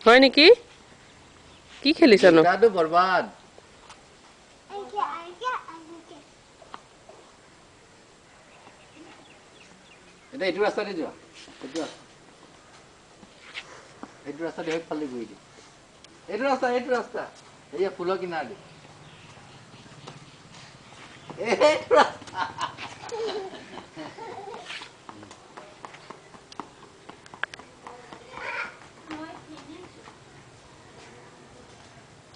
হয় নেকি কি খেলিছানো দাদু বৰবাদ এটা এইটো ৰাস্তা দি যোৱা এইটো ৰাস্তা দি ফালি গৈ দি এইটো ৰাস্তা এইয়া ফুলৰ কিনাৰ দি এইটো ৰাস্তা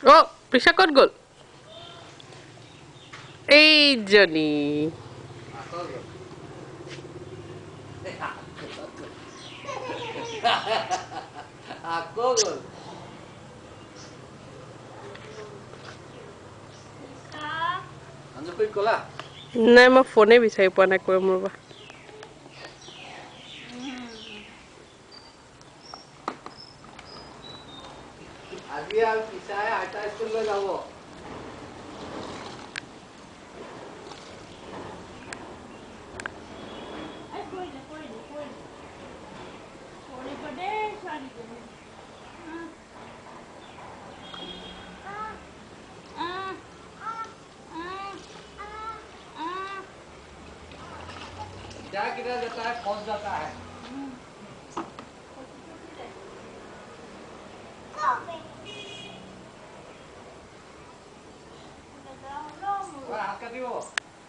অ পিছা ক'ত গ'ল এইজনী আকৌ গ'ল অঞ্জলি ক'লা নাই মই ফোনে বিচাৰি পোৱা নাই কৈ মোৰ বা আজি আৰু পিছাই আইতা স্কুললৈ যাব क्या किधर जाता है पहुंच जाता है हाथ का दियो